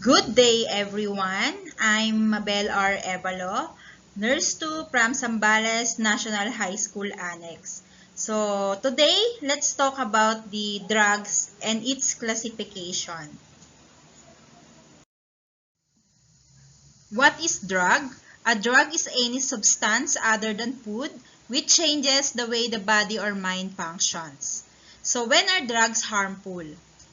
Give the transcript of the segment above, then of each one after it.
Good day, everyone. I'm Mabel R. Evalo, Nurse 2 from Zambales National High School Annex. So, today, let's talk about the drugs and its classification. What is drug? A drug is any substance other than food which changes the way the body or mind functions. So, when are drugs harmful?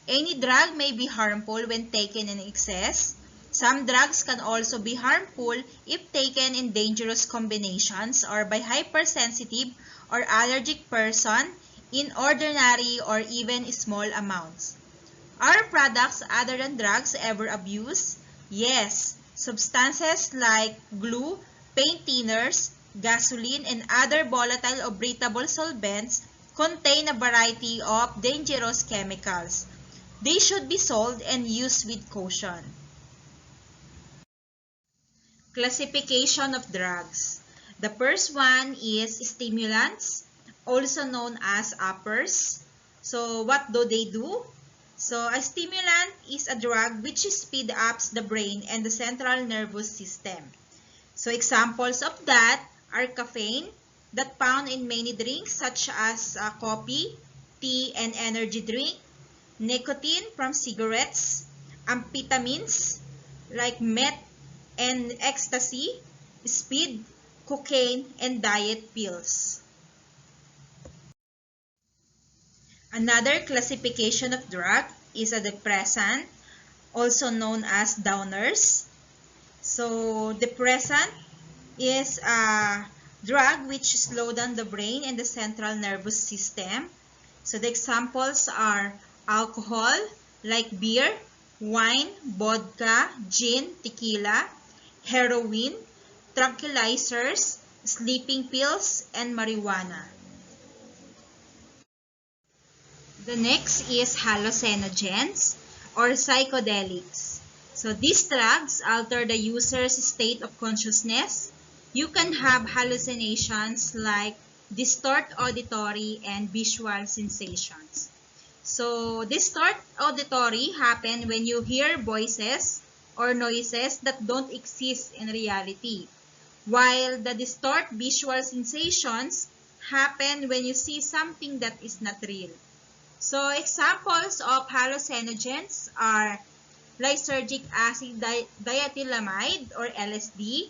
Any drug may be harmful when taken in excess. Some drugs can also be harmful if taken in dangerous combinations or by hypersensitive or allergic person in ordinary or even small amounts. Are products other than drugs ever abused? Yes. Substances like glue, paint thinners, gasoline, and other volatile or breathable solvents contain a variety of dangerous chemicals. They should be sold and used with caution. Classification of drugs. The first one is stimulants, also known as uppers. So what do they do? So a stimulant is a drug which speeds up the brain and the central nervous system. So examples of that are caffeine, that found in many drinks such as coffee, tea, and energy drink, nicotine from cigarettes, amphetamines like meth and ecstasy, speed, cocaine, and diet pills. Another classification of drug is a depressant, also known as downers. So, depressant is a drug which slows down the brain and the central nervous system. So, the examples are alcohol, like beer, wine, vodka, gin, tequila, heroin, tranquilizers, sleeping pills, and marijuana. The next is hallucinogens or psychedelics. So these drugs alter the user's state of consciousness. You can have hallucinations like distort auditory and visual sensations. So distort auditory happen when you hear voices or noises that don't exist in reality, while the distort visual sensations happen when you see something that is not real. So examples of hallucinogens are lysergic acid diethylamide or LSD,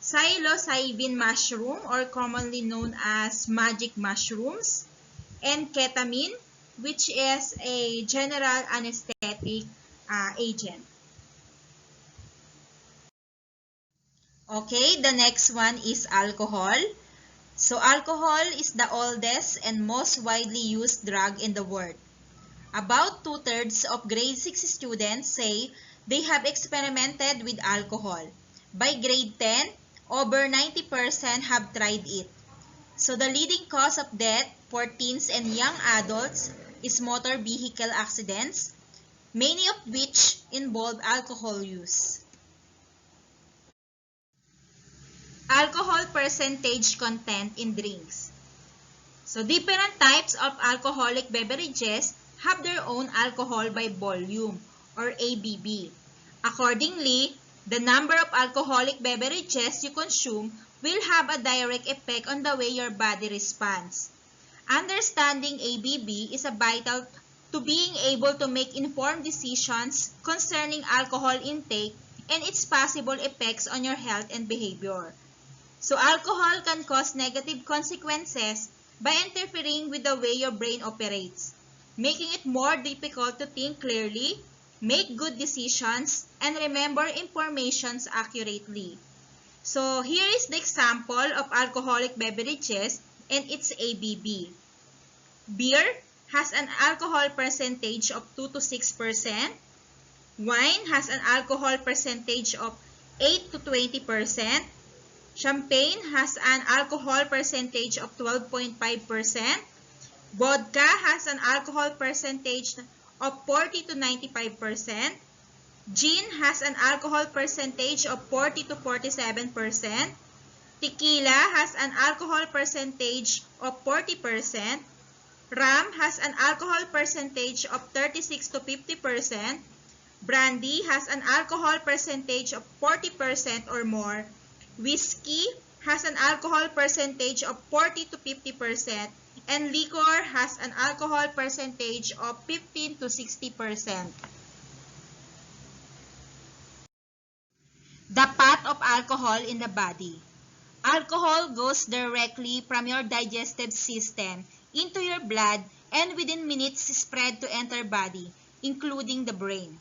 psilocybin mushroom or commonly known as magic mushrooms, and ketamine, which is a general anesthetic agent. Okay, the next one is alcohol. So alcohol is the oldest and most widely used drug in the world. About 2/3 of grade 6 students say they have experimented with alcohol. By grade 10, over 90% have tried it. So the leading cause of death for teens and young adults is motor vehicle accidents, many of which involve alcohol use. Alcohol percentage content in drinks. So different types of alcoholic beverages have their own alcohol by volume or ABV. Accordingly, the number of alcoholic beverages you consume will have a direct effect on the way your body responds. Understanding ABV is a vital to being able to make informed decisions concerning alcohol intake and its possible effects on your health and behavior. So alcohol can cause negative consequences by interfering with the way your brain operates, making it more difficult to think clearly, make good decisions, and remember information accurately. So here is the example of alcoholic beverages and its ABV. Beer has an alcohol percentage of 2 to 6%. Wine has an alcohol percentage of 8 to 20%. Champagne has an alcohol percentage of 12.5%. Vodka has an alcohol percentage of 40 to 95%. Gin has an alcohol percentage of 40 to 47%. Tequila has an alcohol percentage of 40%. Rum has an alcohol percentage of 36 to 50%. Brandy has an alcohol percentage of 40% or more. Whiskey has an alcohol percentage of 40 to 50%. And liquor has an alcohol percentage of 15 to 60%. The path of alcohol in the body. Alcohol goes directly from your digestive system into your blood and within minutes spread to enter body, including the brain.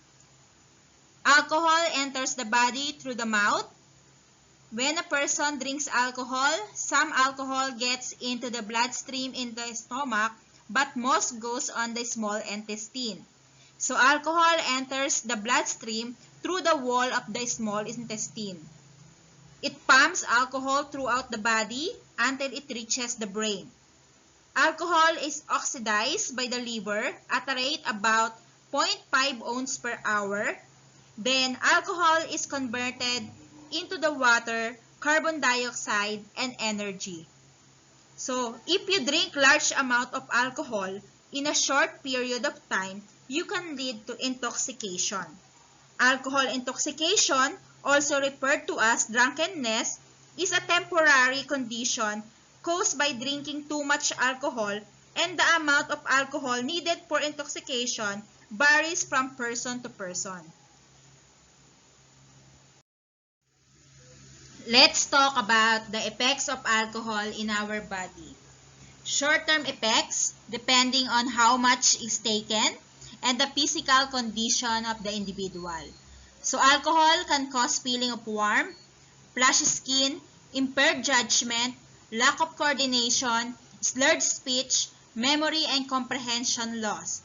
Alcohol enters the body through the mouth. When a person drinks alcohol, some alcohol gets into the bloodstream in the stomach, but most goes on the small intestine. So alcohol enters the bloodstream through the wall of the small intestine. It pumps alcohol throughout the body until it reaches the brain. Alcohol is oxidized by the liver at a rate about 0.5 ounce per hour. Then alcohol is converted into the water, carbon dioxide, and energy. So, if you drink large amount of alcohol in a short period of time, you can lead to intoxication. Alcohol intoxication, also referred to as drunkenness, is a temporary condition caused by drinking too much alcohol, and the amount of alcohol needed for intoxication varies from person to person. Let's talk about the effects of alcohol in our body. Short-term effects, depending on how much is taken, and the physical condition of the individual. So alcohol can cause feeling of warmth, flushed skin, impaired judgment, lack of coordination, slurred speech, memory and comprehension loss.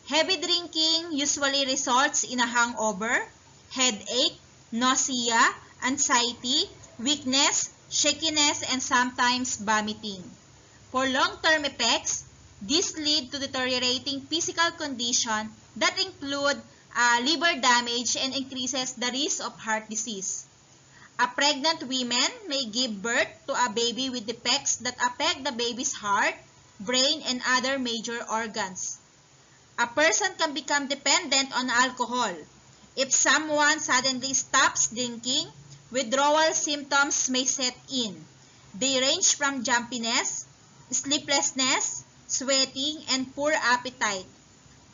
Heavy drinking usually results in a hangover, headache, nausea, anxiety, weakness, shakiness, and sometimes vomiting. For long-term effects, these lead to deteriorating physical condition that include liver damage and increases the risk of heart disease. A pregnant woman may give birth to a baby with defects that affect the baby's heart, brain, and other major organs. A person can become dependent on alcohol. If someone suddenly stops drinking, withdrawal symptoms may set in. They range from jumpiness, sleeplessness, sweating, and poor appetite,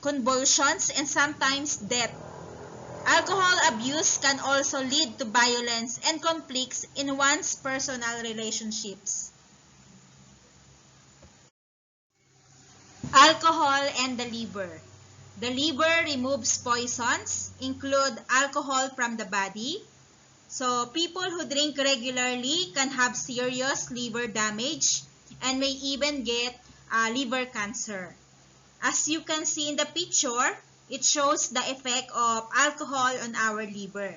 convulsions, and sometimes death. Alcohol abuse can also lead to violence and conflicts in one's personal relationships. Alcohol and the liver. The liver removes poisons, include alcohol from the body. So people who drink regularly can have serious liver damage and may even get liver cancer. As you can see in the picture, it shows the effect of alcohol on our liver.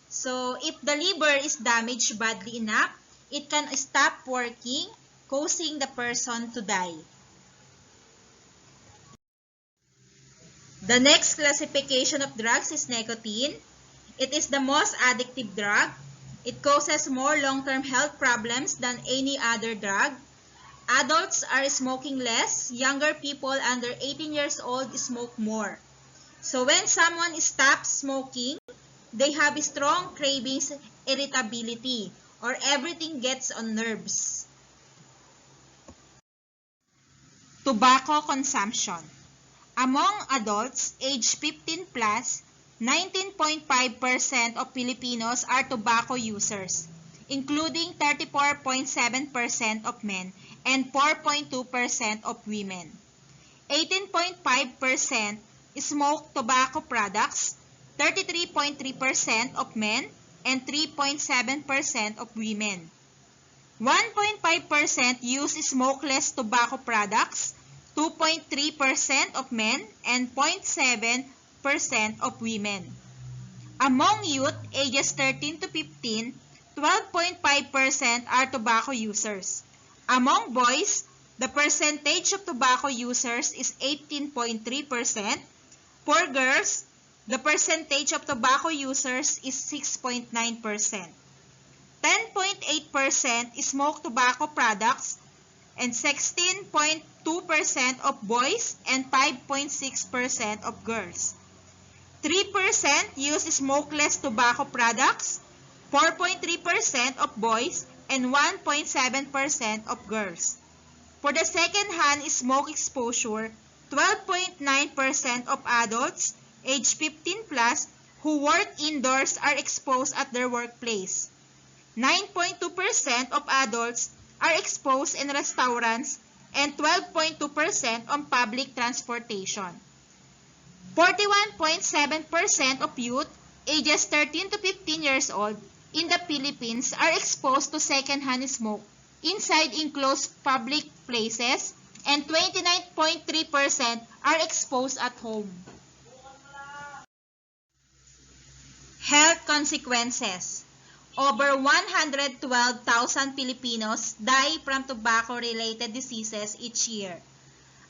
So if the liver is damaged badly enough, it can stop working, causing the person to die. The next classification of drugs is nicotine. It is the most addictive drug. It causes more long-term health problems than any other drug. Adults are smoking less. Younger people under 18 years old smoke more. So when someone stops smoking, they have strong cravings, irritability, or everything gets on nerves. Tobacco consumption. Among adults age 15 plus, 19.5% of Filipinos are tobacco users, including 34.7% of men and 4.2% of women. 18.5% smoke tobacco products, 33.3% of men and 3.7% of women. 1.5% use smokeless tobacco products, 2.3% of men and 0.7% of women. Among youth ages 13 to 15, 12.5% are tobacco users. Among boys, the percentage of tobacco users is 18.3%. For girls, the percentage of tobacco users is 6.9%. 10.8% smoke tobacco products and 16.2% of boys and 5.6% of girls. 3% use smokeless tobacco products, 4.3% of boys, and 1.7% of girls. For the second-hand smoke exposure, 12.9% of adults age 15 plus who work indoors are exposed at their workplace. 9.2% of adults are exposed in restaurants and 12.2% on public transportation. 41.7% of youth ages 13 to 15 years old in the Philippines are exposed to second-hand smoke inside enclosed public places, and 29.3% are exposed at home. Health consequences. Over 112,000 Filipinos die from tobacco-related diseases each year.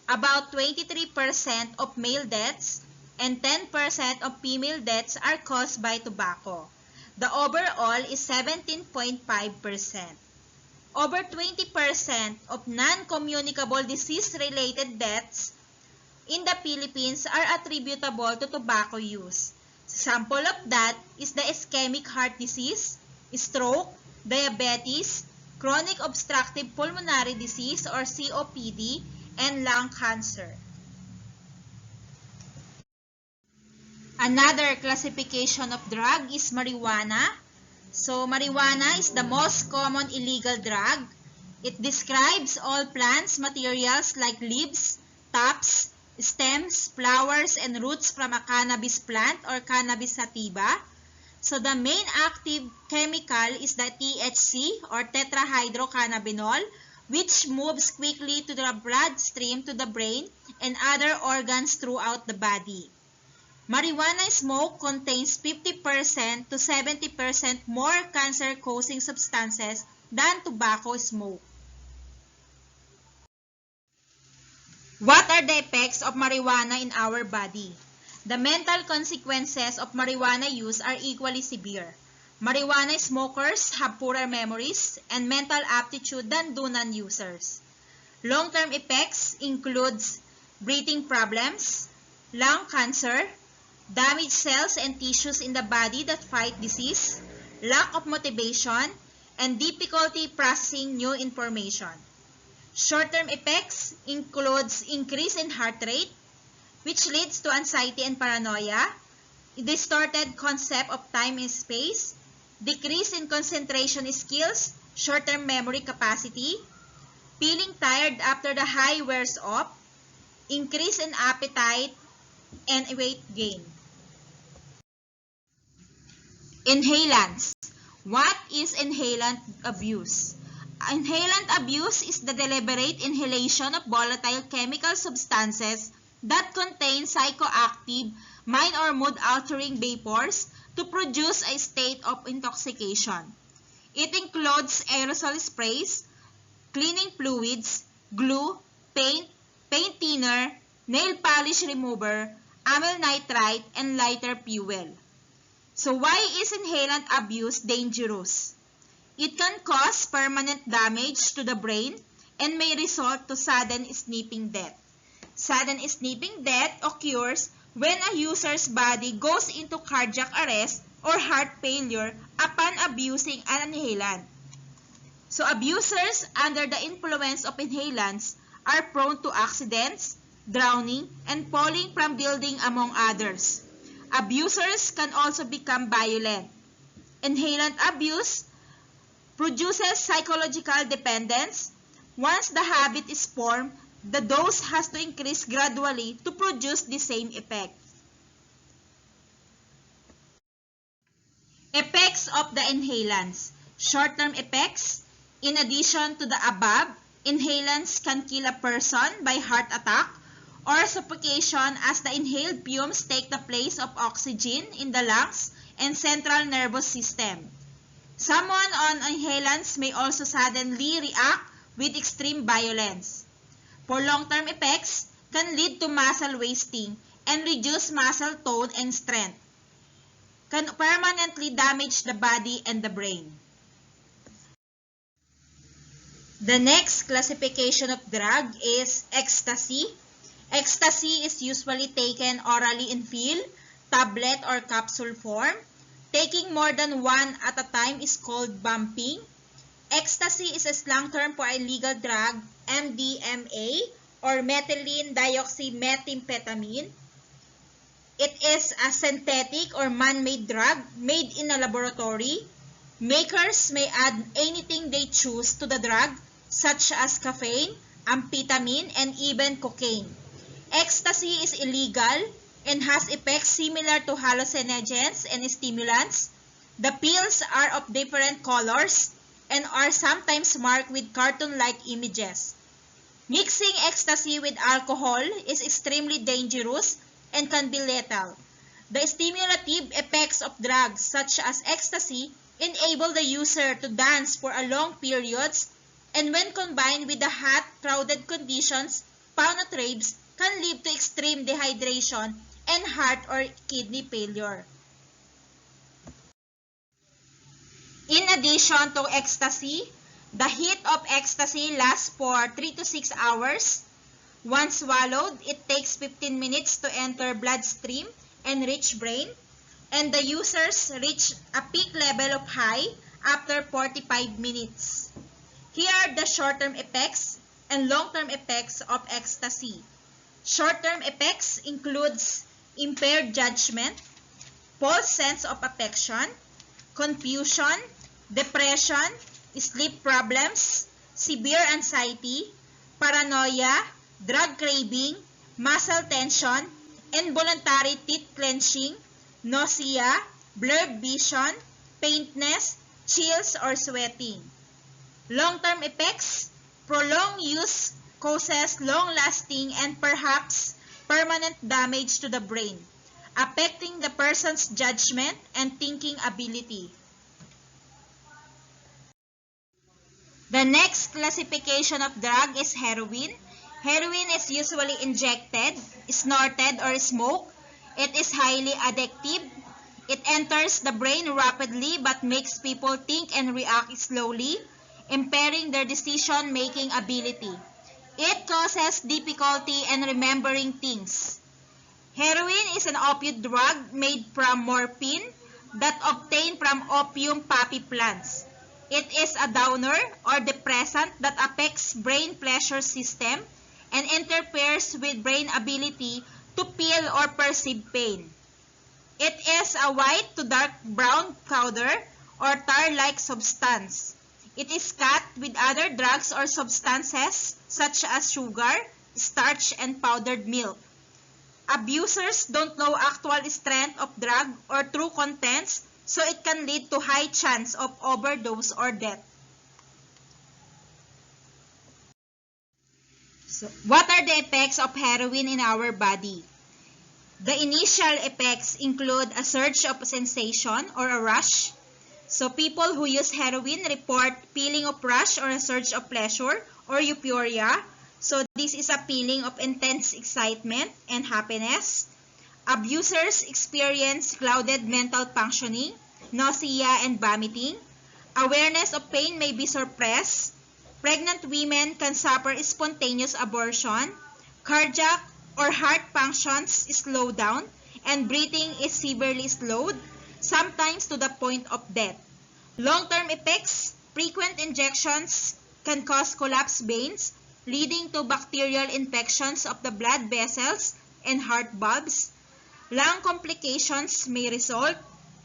About 23% of male deaths and 10% of female deaths are caused by tobacco. The overall is 17.5%. Over 20% of non-communicable disease-related deaths in the Philippines are attributable to tobacco use. Sample of that is the ischemic heart disease, stroke, diabetes, chronic obstructive pulmonary disease or COPD, and lung cancer. Another classification of drug is marijuana. So, marijuana is the most common illegal drug. It describes all plants materials like leaves, tops, stems, flowers, and roots from a cannabis plant or cannabis sativa. So, the main active chemical is the THC or tetrahydrocannabinol, which moves quickly to the bloodstream to the brain and other organs throughout the body. Marijuana smoke contains 50% to 70% more cancer-causing substances than tobacco smoke. What are the effects of marijuana in our body? The mental consequences of marijuana use are equally severe. Marijuana smokers have poorer memories and mental aptitude than do non-users. Long-term effects includes breathing problems, lung cancer, damaged cells and tissues in the body that fight disease, lack of motivation, and difficulty processing new information. Short-term effects includes increase in heart rate, which leads to anxiety and paranoia, distorted concept of time and space, decrease in concentration skills, short-term memory capacity, feeling tired after the high wears off, increase in appetite, and weight gain. Inhalants. What is inhalant abuse? Inhalant abuse is the deliberate inhalation of volatile chemical substances that contain psychoactive, mind or mood-altering vapors to produce a state of intoxication. It includes aerosol sprays, cleaning fluids, glue, paint, paint thinner, nail polish remover, amyl nitrite, and lighter fuel. So why is inhalant abuse dangerous? It can cause permanent damage to the brain and may result to sudden snipping death. Sudden snipping death occurs when a user's body goes into cardiac arrest or heart failure upon abusing an inhalant. So abusers under the influence of inhalants are prone to accidents, drowning, and falling from building among others. Abusers can also become violent. Inhalant abuse produces psychological dependence. Once the habit is formed, the dose has to increase gradually to produce the same effect. Effects of the inhalants. Short-term effects. In addition to the above, inhalants can kill a person by heart attack or suffocation as the inhaled fumes take the place of oxygen in the lungs and central nervous system. Someone on inhalants may also suddenly react with extreme violence. For long-term effects, can lead to muscle wasting and reduce muscle tone and strength. Can permanently damage the body and the brain. The next classification of drug is ecstasy. Ecstasy is usually taken orally in pill, tablet or capsule form. Taking more than one at a time is called bumping. Ecstasy is a slang term for a legal drug, MDMA, or methylene dioxymethamphetamine. It is a synthetic or man-made drug made in a laboratory. Makers may add anything they choose to the drug, such as caffeine, amphetamine, and even cocaine. Ecstasy is illegal and has effects similar to hallucinogens and stimulants. The pills are of different colors and are sometimes marked with cartoon-like images. Mixing ecstasy with alcohol is extremely dangerous and can be lethal. The stimulative effects of drugs such as ecstasy enable the user to dance for a long periods, and when combined with the hot, crowded conditions found at raves, can lead to extreme dehydration and heart or kidney failure. In addition to ecstasy, the heat of ecstasy lasts for 3 to 6 hours. Once swallowed, it takes 15 minutes to enter bloodstream and reach brain, and the users reach a peak level of high after 45 minutes. Here are the short-term effects and long-term effects of ecstasy. Short-term effects includes impaired judgment, false sense of affection, confusion, depression, sleep problems, severe anxiety, paranoia, drug craving, muscle tension, involuntary teeth clenching, nausea, blurred vision, faintness, chills, or sweating. Long-term effects: prolonged use causes long-lasting and perhaps permanent damage to the brain, affecting the person's judgment and thinking ability. The next classification of drug is heroin. Heroin is usually injected, snorted, or smoked. It is highly addictive. It enters the brain rapidly but makes people think and react slowly, impairing their decision-making ability. It causes difficulty in remembering things. Heroin is an opioid drug made from morphine that obtained from opium poppy plants. It is a downer or depressant that affects brain pleasure system and interferes with brain ability to feel or perceive pain. It is a white to dark brown powder or tar-like substance. It is cut with other drugs or substances such as sugar, starch, and powdered milk. Abusers don't know actual strength of drug or true contents, so it can lead to high chance of overdose or death. So, what are the effects of heroin in our body? The initial effects include a surge of sensation or a rush. So people who use heroin report feeling of rush or a surge of pleasure or euphoria. So this is a feeling of intense excitement and happiness. Abusers experience clouded mental functioning, nausea and vomiting. Awareness of pain may be suppressed. Pregnant women can suffer spontaneous abortion. Cardiac or heart functions slow down, and breathing is severely slowed, sometimes to the point of death. Long-term effects: frequent injections can cause collapsed veins, leading to bacterial infections of the blood vessels and heart valves. Lung complications may result.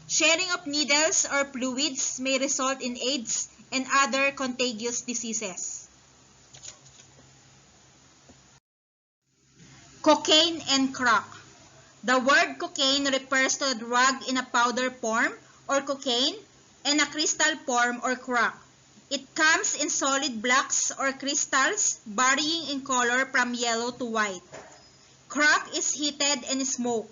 Sharing of needles or fluids may result in AIDS and other contagious diseases. Cocaine and crack. The word cocaine refers to a drug in a powder form or cocaine and a crystal form or crack. It comes in solid blocks or crystals varying in color from yellow to white. Crack is heated and smoked.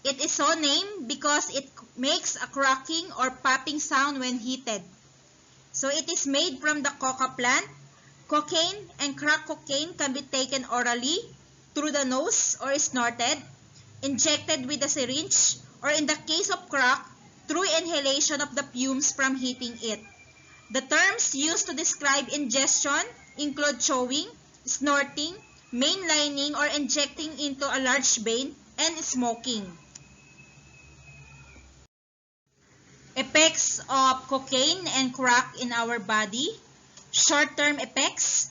It is so named because it makes a cracking or popping sound when heated. So it is made from the coca plant. Cocaine and crack cocaine can be taken orally, through the nose, or snorted, injected with a syringe, or in the case of crack, through inhalation of the fumes from heating it. The terms used to describe ingestion include chewing, snorting, mainlining or injecting into a large vein, and smoking. Effects of cocaine and crack in our body. Short-term effects.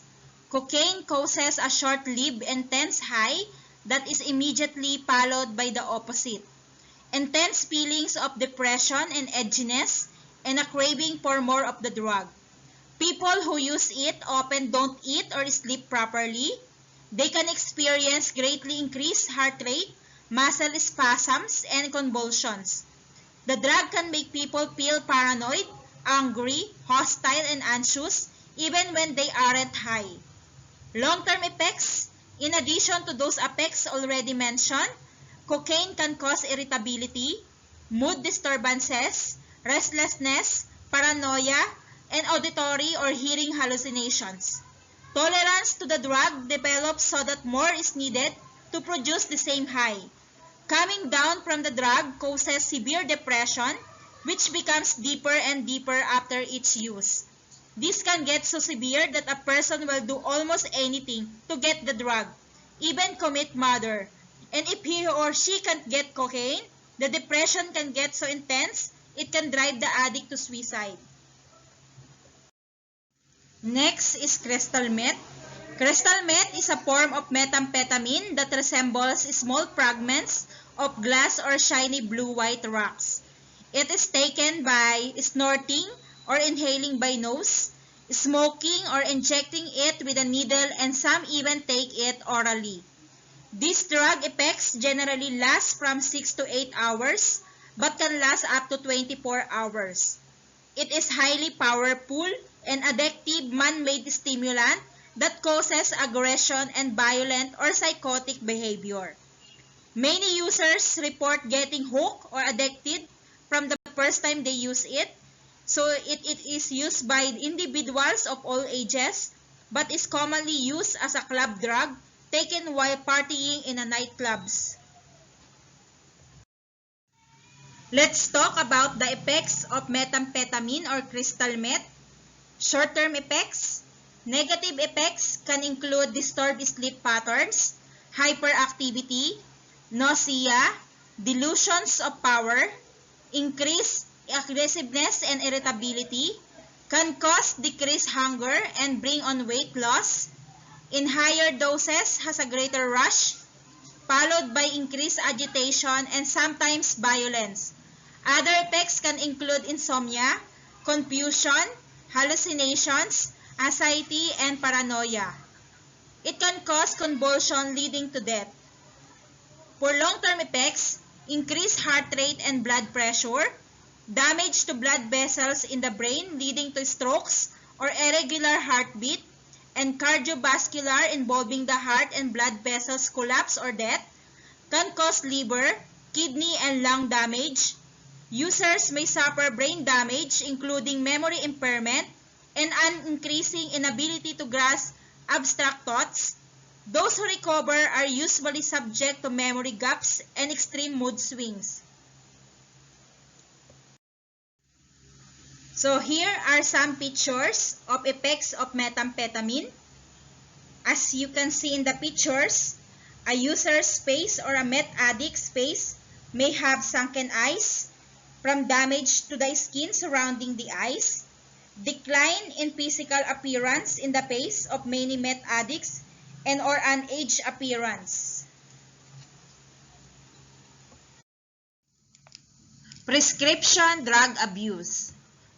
Cocaine causes a short-lived intense high that is immediately followed by the opposite. Intense feelings of depression and edginess and a craving for more of the drug. People who use it often don't eat or sleep properly. They can experience greatly increased heart rate, muscle spasms, and convulsions. The drug can make people feel paranoid, angry, hostile, and anxious even when they aren't high. Long-term effects. In addition to those effects already mentioned, cocaine can cause irritability, mood disturbances, restlessness, paranoia, and auditory or hearing hallucinations. Tolerance to the drug develops so that more is needed to produce the same high. Coming down from the drug causes severe depression, which becomes deeper and deeper after each use. This can get so severe that a person will do almost anything to get the drug, even commit murder. And if he or she can't get cocaine, the depression can get so intense, it can drive the addict to suicide. Next is crystal meth. Crystal meth is a form of methamphetamine that resembles small fragments of glass or shiny blue-white rocks. It is taken by snorting or inhaling by nose, smoking or injecting it with a needle, and some even take it orally. These drug effects generally last from 6 to 8 hours but can last up to 24 hours. It is highly powerful and addictive man-made stimulant that causes aggression and violent or psychotic behavior. Many users report getting hooked or addicted from the first time they use it. So it is used by individuals of all ages, but is commonly used as a club drug taken while partying in a nightclubs. Let's talk about the effects of methamphetamine or crystal meth. Short-term effects. Negative effects can include disturbed sleep patterns, hyperactivity, nausea, delusions of power, increased aggressiveness and irritability, can cause decreased hunger and bring on weight loss. In higher doses has a greater rush, followed by increased agitation and sometimes violence. Other effects can include insomnia, confusion, hallucinations, anxiety, and paranoia. It can cause convulsion leading to death. For long-term effects, increased heart rate and blood pressure, damage to blood vessels in the brain leading to strokes or irregular heartbeat, and cardiovascular involving the heart and blood vessels collapse or death, can cause liver, kidney, and lung damage. Users may suffer brain damage including memory impairment and an increasing inability to grasp abstract thoughts. Those who recover are usually subject to memory gaps and extreme mood swings. So here are some pictures of effects of methamphetamine. As you can see in the pictures, a user's face or a meth addict's face may have sunken eyes from damage to the skin surrounding the eyes, decline in physical appearance in the face of many meth addicts, and or an aged appearance. Prescription drug abuse.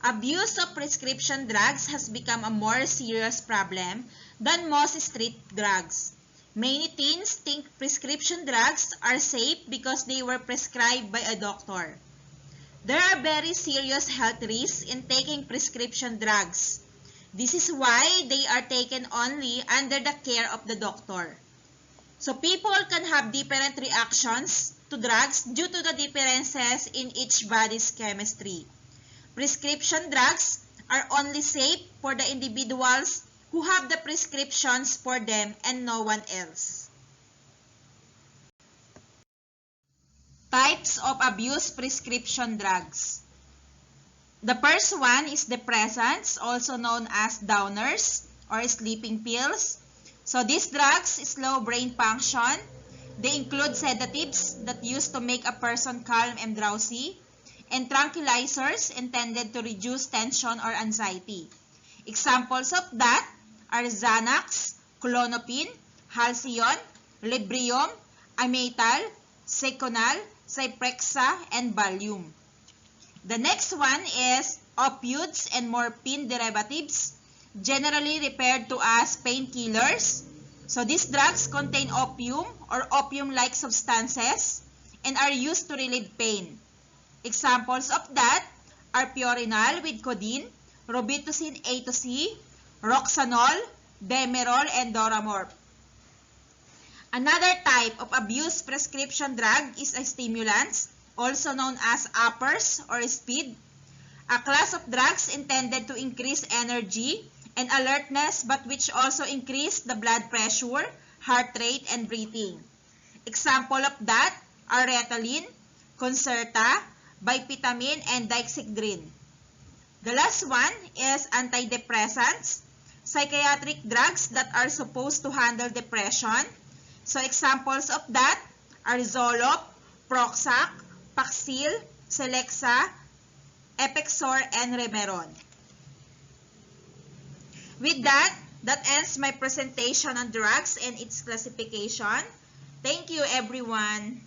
Abuse of prescription drugs has become a more serious problem than most street drugs. Many teens think prescription drugs are safe because they were prescribed by a doctor. There are very serious health risks in taking prescription drugs. This is why they are taken only under the care of the doctor. So people can have different reactions to drugs due to the differences in each body's chemistry. Prescription drugs are only safe for the individuals who have the prescriptions for them and no one else. Types of abused prescription drugs. The first one is depressants, also known as downers or sleeping pills. So these drugs slow brain function. They include sedatives that used to make a person calm and drowsy, and tranquilizers intended to reduce tension or anxiety. Examples of that are Xanax, Klonopin, Halcyon, Librium, Amytal, Seconal, Zyprexa, and Valium. The next one is opioids and morphine derivatives, generally referred to as painkillers. So these drugs contain opium or opium-like substances and are used to relieve pain. Examples of that are Piorinal with codeine, Robitussin A to C, Roxanol, Demerol, and Doramorph. Another type of abuse prescription drug is a stimulants, also known as uppers or speed, a class of drugs intended to increase energy and alertness but which also increase the blood pressure, heart rate, and breathing. Example of that are Ritalin, Concerta, Bipitamin, and Dexedrine. The last one is antidepressants, psychiatric drugs that are supposed to handle depression. So examples of that are Zoloft, Prozac, Paxil, Celexa, Epexor, and Remeron. With that ends my presentation on drugs and its classification. Thank you, everyone.